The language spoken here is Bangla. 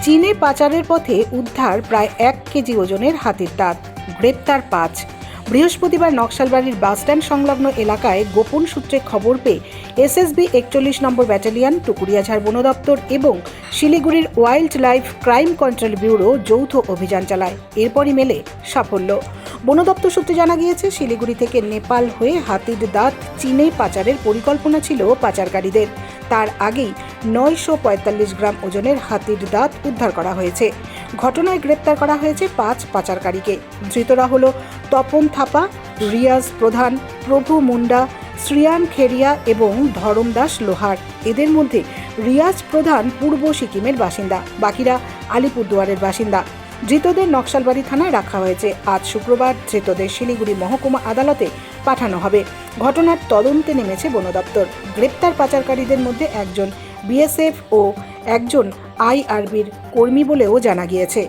চীনে পাচারের পথে উদ্ধার প্রায় 1 কেজি ওজনের হাতির দাঁত, গ্রেপ্তার 5। বৃহস্পতিবার নকশালবাড়ির বাসস্ট্যান্ড সংলগ্ন এলাকায় গোপন সূত্রে খবর পেয়ে এসএসবি 41 নম্বর ব্যাটালিয়ন, টুকুরিয়াঝাড় বন দপ্তর এবং শিলিগুড়ির wild life crime control bureau যৌথ অভিযান চালায়। এরপরই মেলে সাফল্য। বন দপ্তর সূত্রে জানা গিয়েছে, শিলিগুড়ি থেকে নেপাল হয়ে হাতির দাঁত চীনে পাচারের পরিকল্পনা ছিল পাচারকারীদের। তার আগেই 945 গ্রাম ওজনের হাতির দাঁত উদ্ধার করা হয়েছে। ঘটনায় গ্রেপ্তার করা হয়েছে 5 পাচারকারীকে। ধৃতরা হল তপন থাপা, রিয়াজ প্রধান, প্রভু মুন্ডা, শ্রিয়ান খেরিয়া এবং ধরম দাস লোহার। এদের মধ্যে রিয়াজ প্রধান পূর্ব সিকিমের বাসিন্দা, বাকিরা আলিপুরদুয়ারের বাসিন্দা। ধৃতদের নকশালবাড়ি থানায় রাখা হয়েছে। আজ শুক্রবার ধৃতদের শিলিগুড়ি মহকুমা আদালতে পাঠানো হবে। ঘটনার তদন্তে নেমেছে বন দপ্তর। গ্রেপ্তার পাচারকারীদের মধ্যে একজন বিএসএফ ও একজন আইআরবির কর্মী বলেও জানা গিয়েছে।